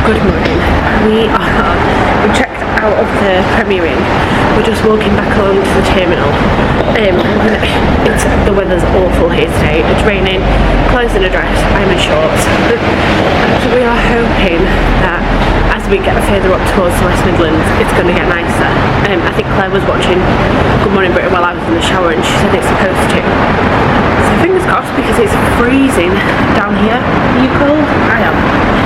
Good morning. We checked out of the Premier Inn. We're just walking back along to the terminal. The weather's awful here today. It's raining, clothes in a dress, I'm in shorts. So we are hoping that as we get further up towards the West Midlands, it's going to get nicer. I think Claire was watching Good Morning Britain while I was in the shower and she said it's supposed to. So fingers crossed, because it's freezing down here. Are you cold? I am.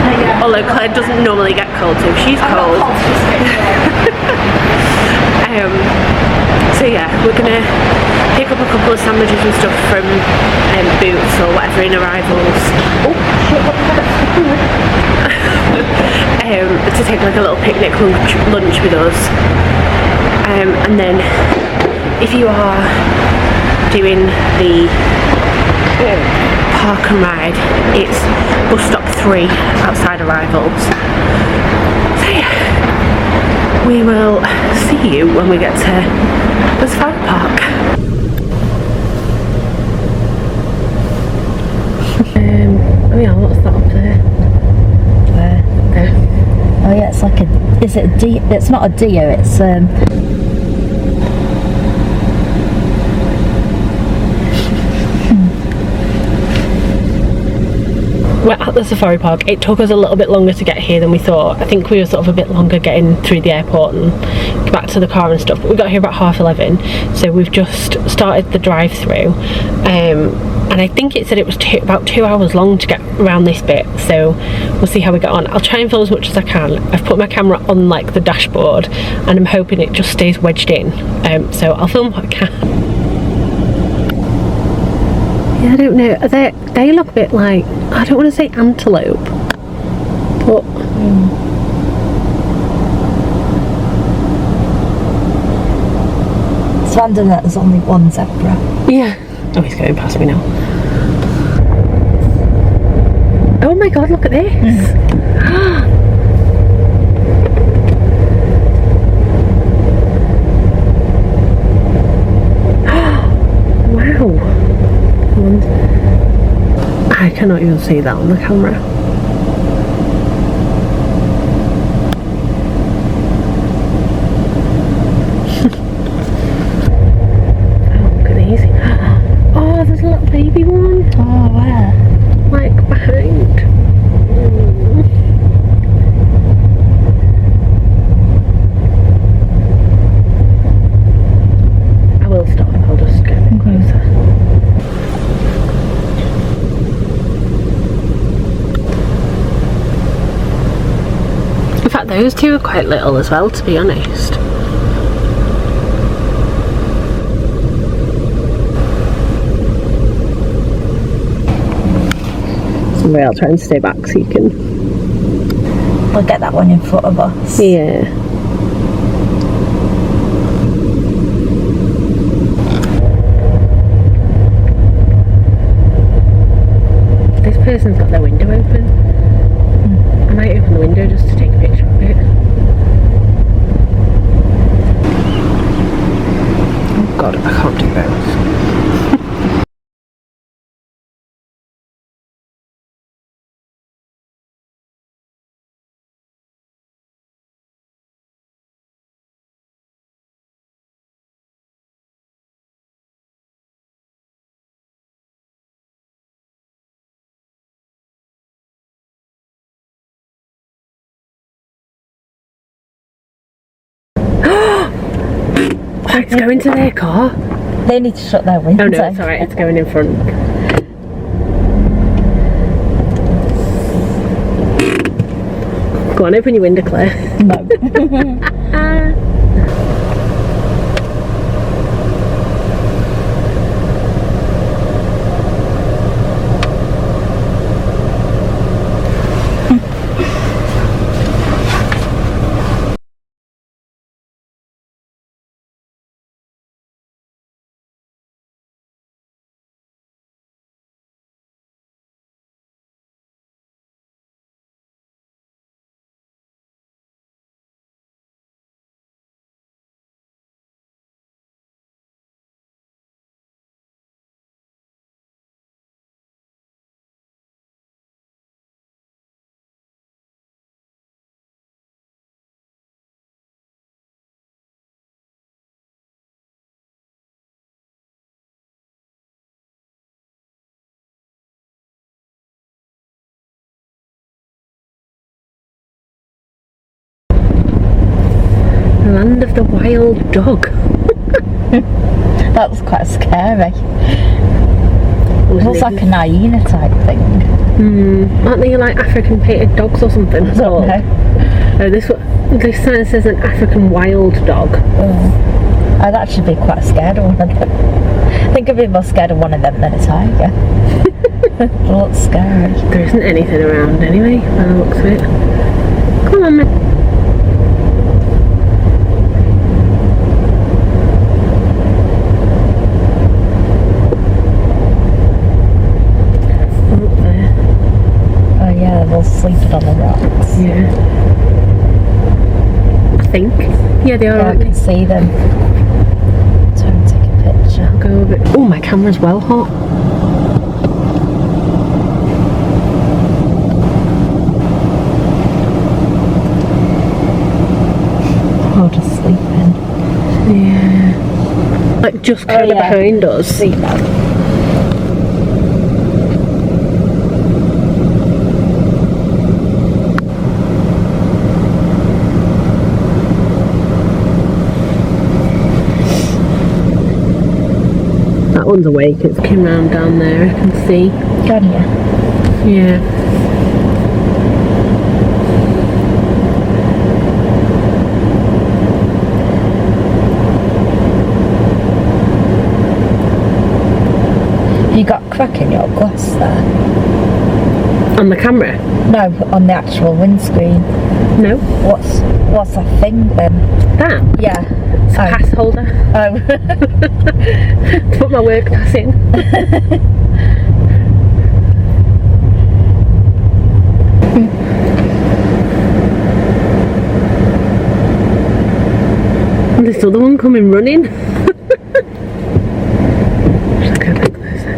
Yeah. Although Claire doesn't normally get cold, so she's cold. So yeah, we're gonna pick up a couple of sandwiches and stuff from Boots or whatever in arrivals. Oh shit, what to take like a little picnic lunch with us. And then if you are doing the park and ride, it's bus stop 3 outside arrivals. So yeah, we will see you when we get to the Safari Park. Oh yeah, what's that up there? Where? There. Oh yeah, it's like a, is it a deer? It's not a deer, it's We're at the Safari Park. It took us a little bit longer to get here than we thought. I think we were sort of a bit longer getting through the airport and back to the car and stuff, but we got here about 11:30, so we've just started the drive-through. And I think it said it was about 2 hours long to get around this bit, so we'll see how we get on. I'll try and film as much as I can. I've put my camera on like the dashboard and I'm hoping it just stays wedged in, so I'll film what I can. Yeah, I don't know. They look a bit like, I don't want to say antelope, but it's random that there's only one zebra. yeah. Oh, he's going past me now. Oh my god, look at this. Wow. I cannot even see that on the camera. Oh, look at these. Oh, there's a little baby one. Oh, where? Like behind. I will stop. I'll just get a bit closer. In fact, those two are quite little as well, to be honest. Somebody else trying to stay back so you can... We'll get that one in front of us. Yeah. This person's got their window open. I might open the window just to take a picture of it. Oh god, I can't do both. It's going to their car. They need to shut their window. Oh no, it's alright, it's going in front. Go on, open your window, Claire. No. Land of the Wild Dog. That was quite scary. It looks like an hyena type thing. Aren't they like African painted dogs or something? I don't know. This sign says an African wild dog. Oh. I'd actually be quite scared of one of them. I think I'd be more scared of one of them than a tiger. It looks scary. There isn't anything around anyway, by the looks of it. Come on, man. Up there. Oh yeah, they're all sleeping on the rocks. Yeah. I think. Yeah, they are. Yeah, I can see them. Trying to take a picture. I'll go a bit. Oh, my camera's well hot. Oh, just sleeping. Yeah. Like just kind of behind us. See that. That one's awake. It's came round down there. I can see. Can you? Yeah. You got a crack in your glass there? On the camera? No, on the actual windscreen. No. What's that thing then? That? Yeah. It's a pass holder. Oh. To put my work pass in. And this other one coming running. Just go a bit closer.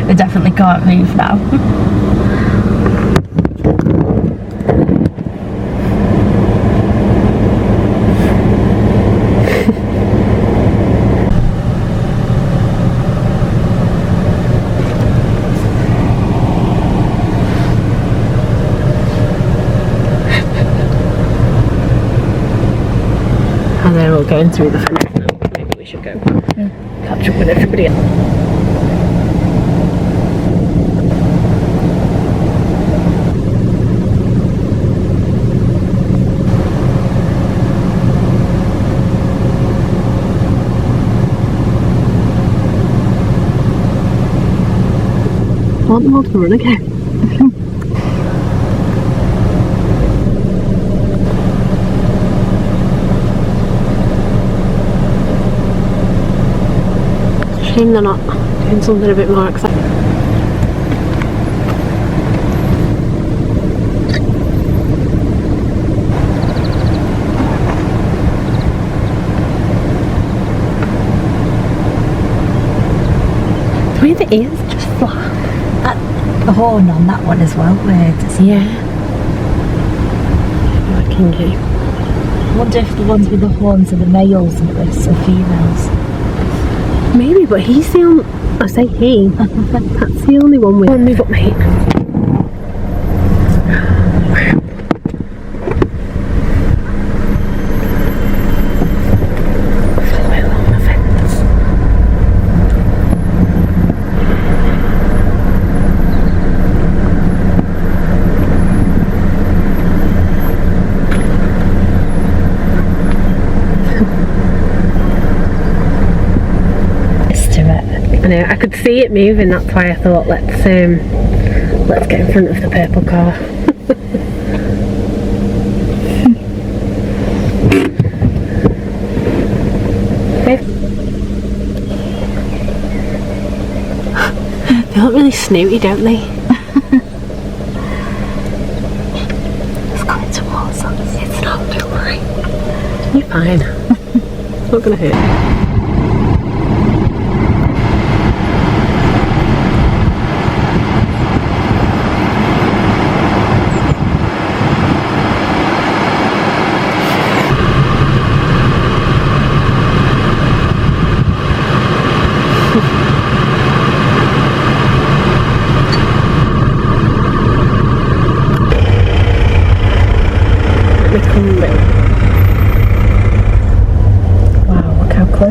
We definitely can't move now. And they're all going through the fence now. Maybe we should go catch up with everybody else. I want them all to run again. Shame they're not doing something a bit more exciting. The way the ears just flap. The horn on that one as well, weird. Yeah. Like kinky. I wonder if the ones with the horns are the males and this are females. Maybe, but he's the only. I say he. That's the only one with. Go on, move up, mate. Follow it along the fence. I know, I could see it moving, that's why I thought let's get in front of the purple car. They look really snooty, don't they? It's coming towards us. It's not, don't worry. You're fine. It's not gonna hurt.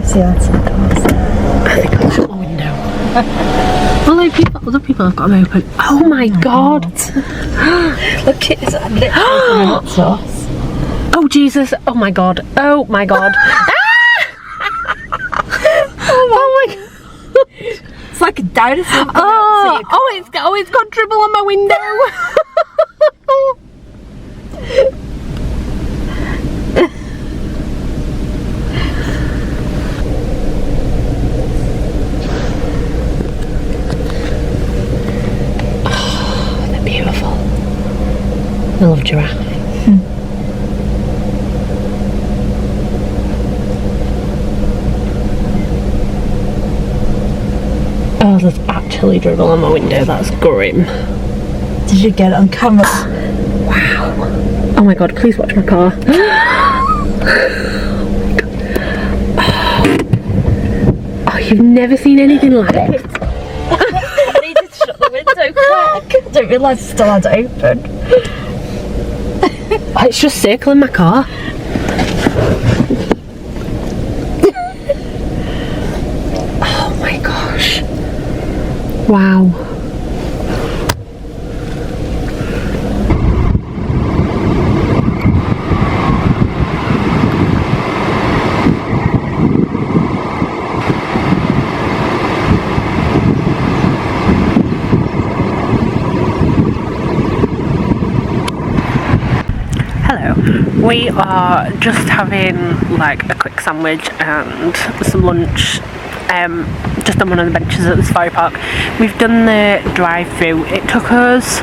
See that's the cars there. I think I'll shut my window. Other people have got them open. Oh my god! Look, it's literally hot sauce. Oh Jesus! Oh my god! Oh my god! Oh my god! It's like a dinosaur. It's got dribble on my window. Oh, they're beautiful. I love giraffe. Oh, there's actually dribble on my window. That's grim. Did you get it on camera? Wow. Oh my god, please watch my car. Oh, you've never seen anything like it. I needed to shut the window quick. I didn't realise it still had it open. Oh, it's just circling my car. Oh my gosh. Wow. We are just having like a quick sandwich and some lunch just on one of the benches at the safari park. We've done the drive-through. It took us,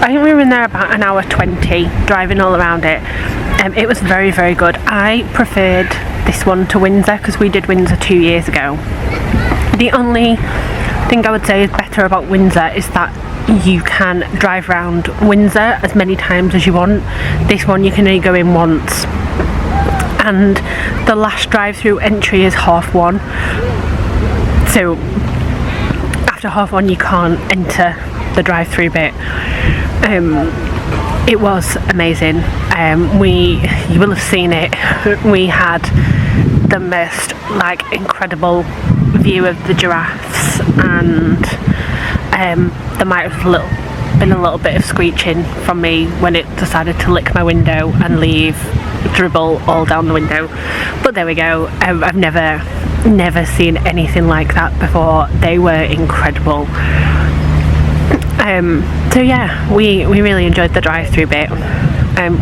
I think we were in there about an hour 20 driving all around it. It was very, very good. I preferred this one to Windsor because we did Windsor 2 years ago. The only thing I would say is better about Windsor is that you can drive around Windsor as many times as you want. This one you can only go in once, and the last drive-through entry is 1:30, so after 1:30 you can't enter the drive-through bit. It was amazing. You will have seen it. We had the most like incredible view of the giraffes, and there might have been a little bit of screeching from me when it decided to lick my window and leave dribble all down the window, but there we go. I've never seen anything like that before. They were incredible. So yeah, we really enjoyed the drive-through bit.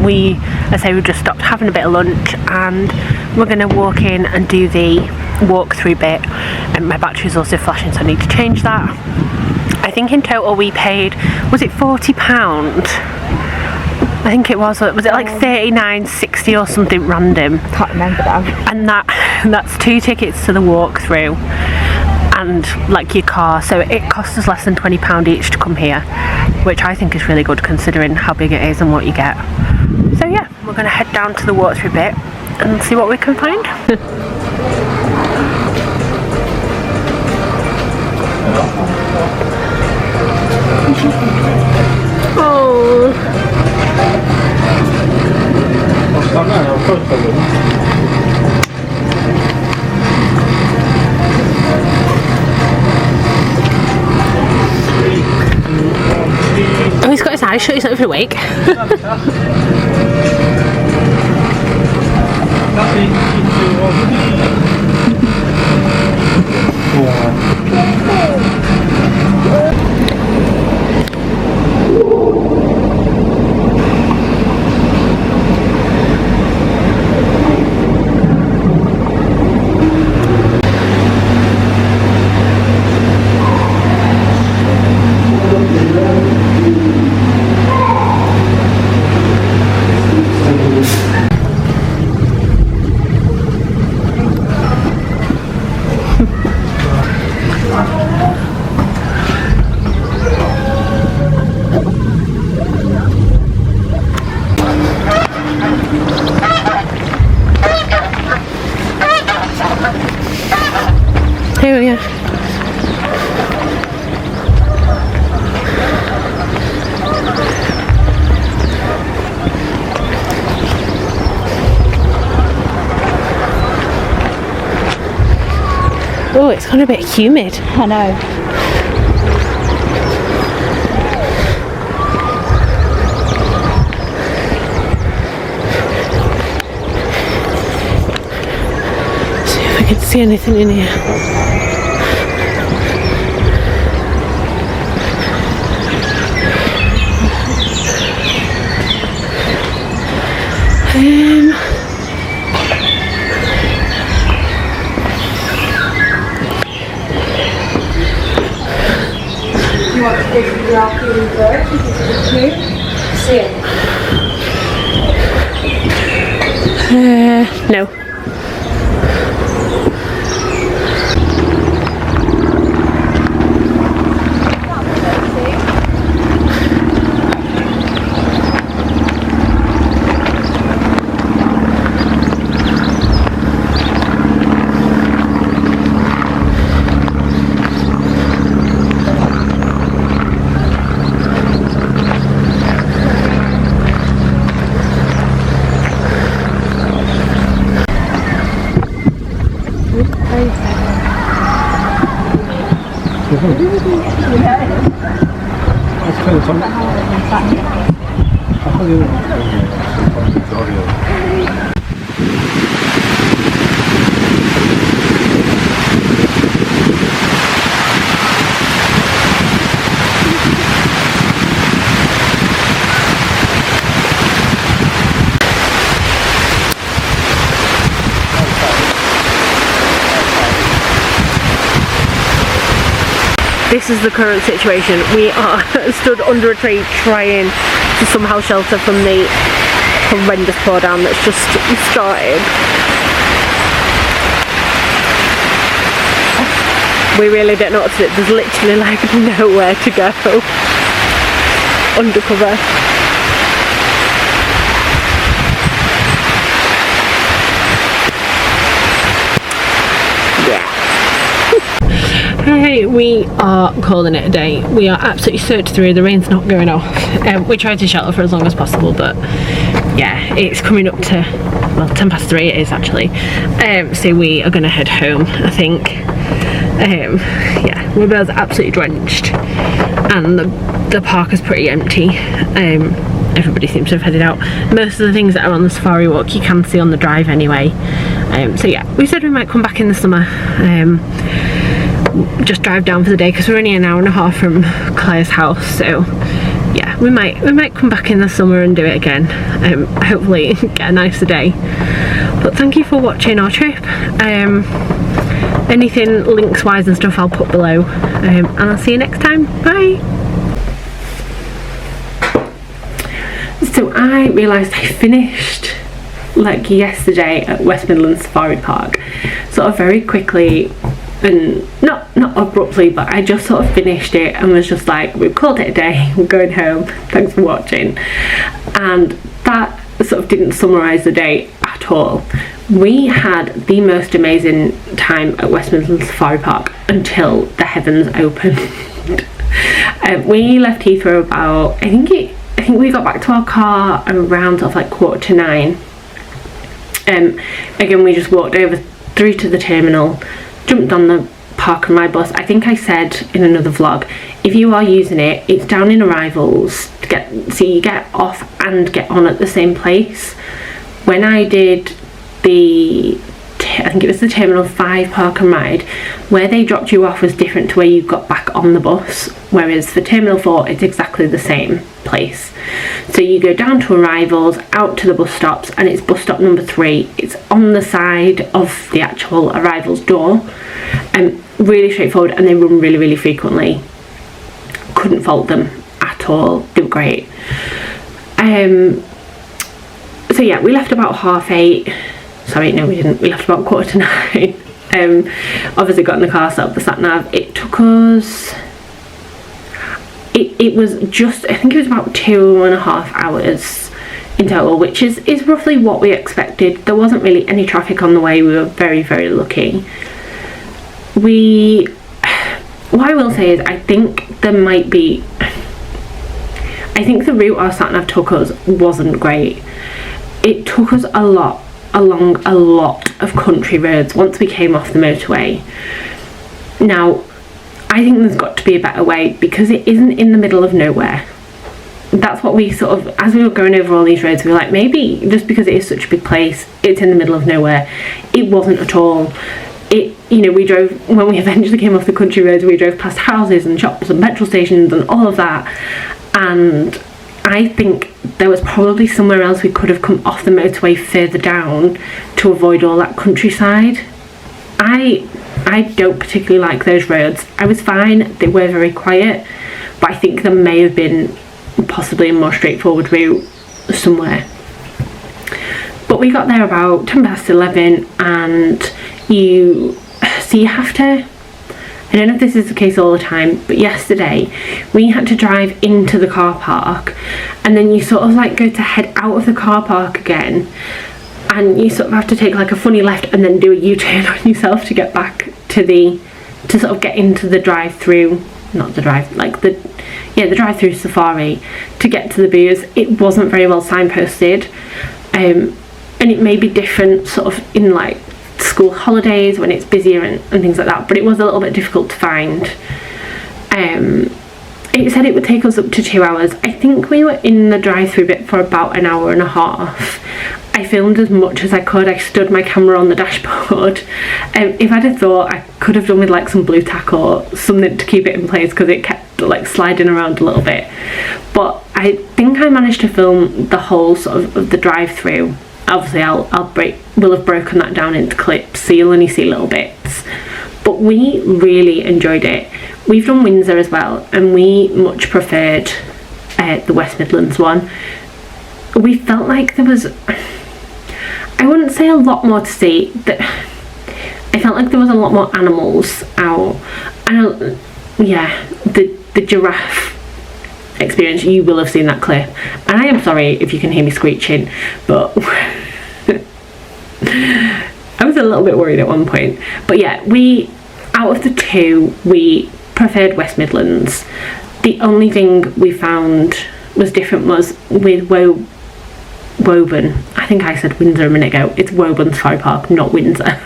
We just stopped having a bit of lunch and we're going to walk in and do the walk-through bit, and my battery's also flashing, so I need to change that. I think in total we paid, was it £40? I think it was it like $39.60 or something random? Can't remember that. And that's 2 tickets to the walkthrough and like your car, so it costs us less than £20 each to come here, which I think is really good considering how big it is and what you get. So yeah, we're going to head down to the walkthrough bit and see what we can find. Oh, he's got his eyes shut, he's not even awake. It's gone a bit humid. I know. See if I can see anything in here. You want to give the afternoon first because it's new? See it? No. This is the current situation. We are stood under a tree trying to somehow shelter from the horrendous pour down that's just started. We really don't know what to do. There's literally like nowhere to go. Undercover. Right, we are calling it a day. We are absolutely soaked through. The rain's not going off. We tried to shelter for as long as possible, but yeah, it's coming up to, well, 3:10 it is actually. So we are going to head home, I think. Yeah, we're both absolutely drenched, and the park is pretty empty. Everybody seems to have headed out. Most of the things that are on the safari walk you can see on the drive anyway. So yeah, we said we might come back in the summer. Just drive down for the day because we're only an hour and a half from Claire's house, so yeah, we might come back in the summer and do it again. Hopefully get a nicer day. But thank you for watching our trip. Anything links wise and stuff I'll put below, and I'll see you next time. Bye. So I realised I finished like yesterday at West Midlands Safari Park sort of very quickly, and not abruptly, but I just sort of finished it and was just like, we've called it a day, we're going home, thanks for watching. And that sort of didn't summarise the day at all. We had the most amazing time at West Midlands Safari Park until the heavens opened. We left Heathrow about, I think we got back to our car around sort of like 9:15. Again, we just walked over through to the terminal, jumped on the park and ride bus. I think I said in another vlog, if you are using it, it's down in arrivals to get, so you get off and get on at the same place. When I did I think it was the Terminal 5 park and ride, where they dropped you off was different to where you got back on the bus, whereas for Terminal 4 it's exactly the same place. So you go down to arrivals, out to the bus stops, and it's bus stop number 3. It's on the side of the actual arrivals door, and really straightforward, and they run really frequently. Couldn't fault them at all, they were great. So yeah, we left about 8:30. Sorry, no we didn't, we left about 9:15. Obviously got in the car, set up the sat nav. It took us, it was just, I think it was about 2.5 hours in total, which is roughly what we expected. There wasn't really any traffic on the way. We were very lucky. What I will say is, I think there might be, I think the route our sat nav took us wasn't great. It took us along a lot of country roads once we came off the motorway. Now, I think there's got to be a better way, because it isn't in the middle of nowhere. That's what we sort of, as we were going over all these roads, we were like, maybe just because it is such a big place, it's in the middle of nowhere. It wasn't at all. It, you know, we drove, when we eventually came off the country roads, we drove past houses and shops and petrol stations and all of that, and I think there was probably somewhere else we could have come off the motorway further down to avoid all that countryside. I don't particularly like those roads. I was fine, they were very quiet, but I think there may have been possibly a more straightforward route somewhere. But we got there about 11:10, and you have to, I don't know if this is the case all the time, but yesterday we had to drive into the car park, and then you sort of like go to head out of the car park again, and you sort of have to take like a funny left and then do a U-turn on yourself to get back to sort of get into the drive-through, not the drive, like the drive-through safari to get to the booths. It wasn't very well signposted, and it may be different sort of in like school holidays when it's busier and things like that, but it was a little bit difficult to find. It said it would take us up to 2 hours. I think we were in the drive-through bit for about an hour and a half. I filmed as much as I could. I stood my camera on the dashboard. If I'd have thought, I could have done with like some blue tack or something to keep it in place, because it kept like sliding around a little bit. But I think I managed to film the whole sort of the drive-through. Obviously we'll have broken that down into clips, so you'll only see little bits. But we really enjoyed it. We've done Windsor as well, and we much preferred the West Midlands one. We felt like there was, I wouldn't say a lot more to see, that I felt like there was a lot more animals out. Yeah, the giraffe experience, you will have seen that clip, and I am sorry if you can hear me screeching, but I was a little bit worried at one point. But yeah, out of the two, we preferred West Midlands. The only thing we found was different was with Woburn. I think I said Windsor a minute ago. It's Woburn Safari Park, not Windsor.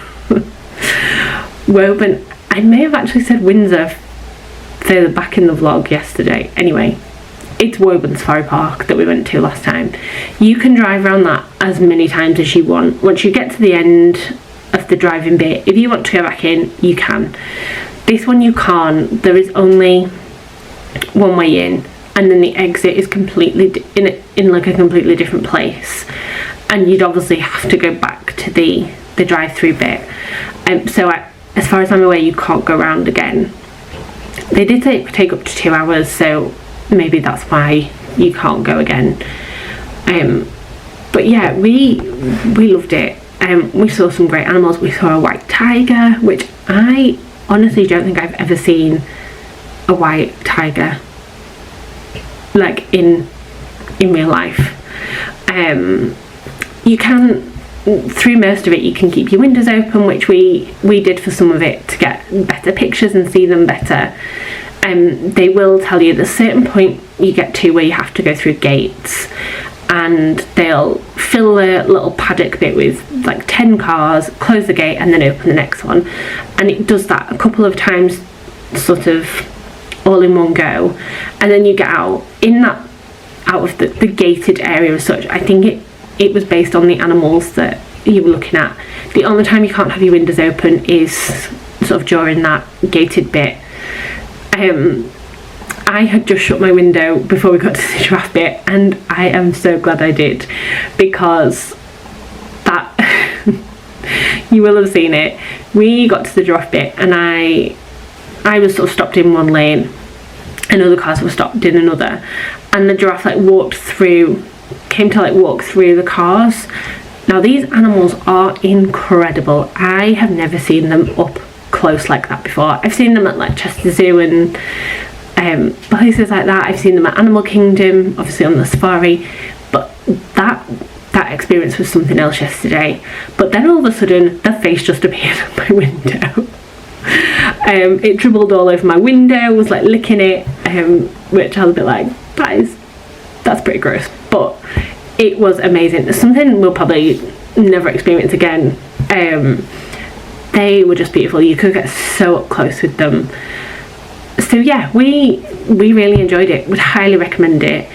Woburn, I may have actually said Windsor further back in the vlog yesterday. Anyway, it's Woburn Safari Park that we went to last time. You can drive around that as many times as you want. Once you get to the end of the driving bit, if you want to go back in, you can. This one you can't. There is only one way in, and then the exit is completely in like a completely different place, and you'd obviously have to go back to the drive-through bit. So as far as I'm aware, you can't go around again. They did say it would take up to 2 hours, so maybe that's why you can't go again. But yeah, we loved it. We saw some great animals. We saw a white tiger, which I honestly don't think I've ever seen a white tiger like in real life. You can, through most of it, you can keep your windows open, which we did for some of it to get better pictures and see them better. They will tell you there's a certain point you get to where you have to go through gates, and they'll fill the little paddock bit with like 10 cars, close the gate, and then open the next one. And it does that a couple of times, sort of all in one go, and then you get out of the gated area as such. I think it was based on the animals that you were looking at. The only time you can't have your windows open is sort of during that gated bit. I had just shut my window before we got to the giraffe bit, and I am so glad I did, because that you will have seen it. We got to the giraffe bit, and I was sort of stopped in one lane, and other cars were stopped in another, and the giraffe came to walk through the cars. Now these animals are incredible. I have never seen them up close like that before. I've seen them at like Chester Zoo and places like that. I've seen them at Animal Kingdom, obviously on the safari, but that experience was something else yesterday. But then all of a sudden the face just appeared at my window. It dribbled all over my window, was like licking it, which I was a bit like, that's pretty gross, but it was amazing. It's something we'll probably never experience again. They were just beautiful. You could get so up close with them. So yeah, we really enjoyed it. Would highly recommend it.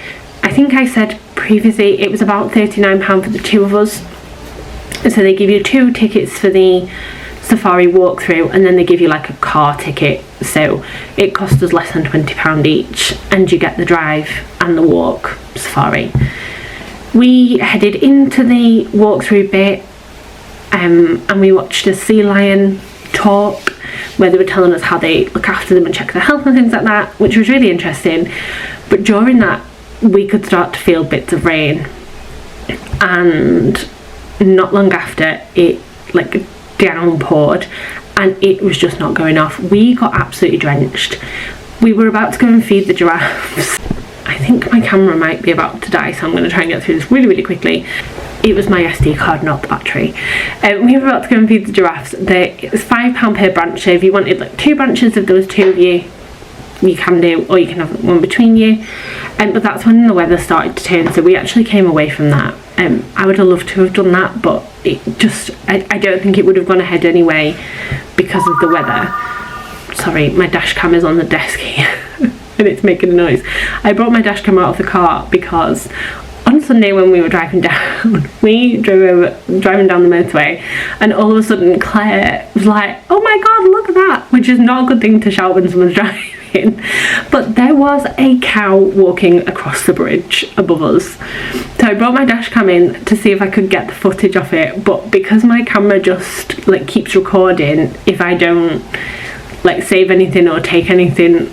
I think I said previously it was about £39 for the two of us. So they give you 2 tickets for the safari walkthrough, and then they give you like a car ticket, so it cost us less than £20 each, and you get the drive and the walk safari. We headed into the walkthrough bit, and we watched a sea lion talk where they were telling us how they look after them and check their health and things like that, which was really interesting. But during that, we could start to feel bits of rain, and not long after, it like downpoured, and it was just not going off. We got absolutely drenched. We were about to go and feed the giraffes. I think my camera might be about to die, so I'm going to try and get through this really, really quickly. It was my SD card, not the battery. We were about to go and feed the giraffes. It was £5 per branch, so if you wanted like 2 branches, if there was 2 of you, you can do, or you can have one between you. But that's when the weather started to turn, so we actually came away from that. I would have loved to have done that, but it just, I don't think it would have gone ahead anyway because of the weather. Sorry, my dash cam is on the desk here and it's making a noise. I brought my dash cam out of the car because on Sunday when we were driving down, driving down the motorway, and all of a sudden Claire was like, oh my god, look at that, which is not a good thing to shout when someone's driving. But there was a cow walking across the bridge above us, so I brought my dash cam in to see if I could get the footage of it, but because my camera just like keeps recording, if I don't like save anything or take anything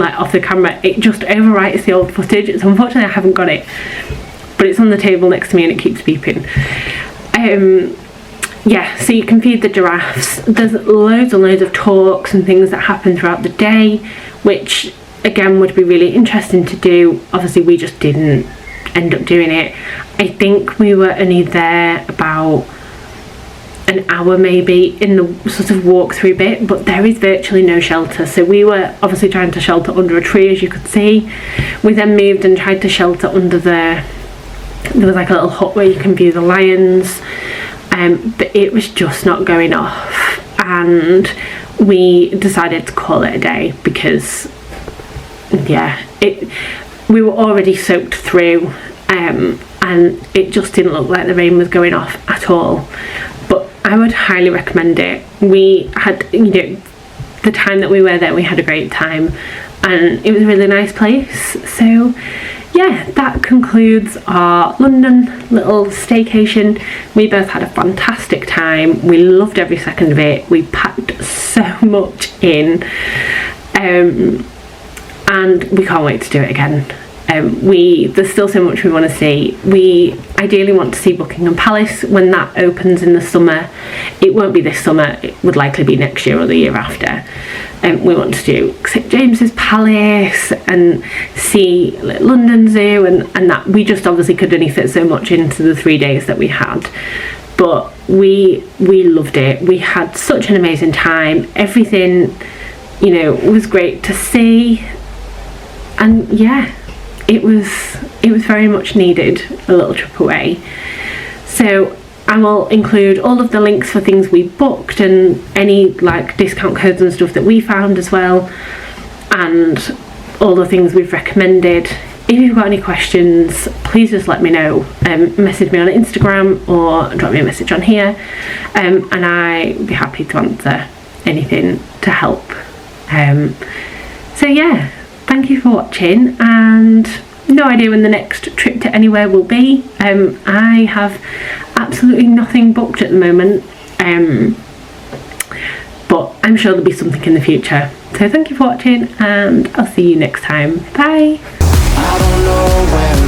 off the camera, it just overwrites the old footage. So unfortunately I haven't got it, but it's on the table next to me and it keeps beeping. Yeah, so you can feed the giraffes. There's loads and loads of talks and things that happen throughout the day, which again would be really interesting to do. Obviously we just didn't end up doing it. I think we were only there about an hour maybe in the sort of walkthrough bit, but there is virtually no shelter, so we were obviously trying to shelter under a tree, as you could see. We then moved and tried to shelter under there was like a little hut where you can view the lions. But it was just not going off, and we decided to call it a day because yeah, we were already soaked through, and it just didn't look like the rain was going off at all. But I would highly recommend it. We had, you know, the time that we were there, we had a great time, and it was a really nice place. So yeah, that concludes our London little staycation. We both had a fantastic time. We loved every second of it. We packed so much in, and we can't wait to do it again. There's still so much we want to see. We ideally want to see Buckingham Palace when that opens in the summer. It won't be this summer, it would likely be next year or the year after. We want to do St James's Palace and see London Zoo, and that we just obviously could only fit so much into the 3 days that we had. But we loved it. We had such an amazing time. Everything, you know, was great to see, and yeah, it was very much needed, a little trip away. So I will include all of the links for things we booked and any like discount codes and stuff that we found as well, and all the things we've recommended. If you've got any questions, please just let me know. Message me on Instagram or drop me a message on here, and I'd be happy to answer anything to help. So yeah, thank you for watching, and no idea when the next trip to anywhere will be. I have absolutely nothing booked at the moment, but I'm sure there'll be something in the future. So thank you for watching, and I'll see you next time. Bye. I don't know where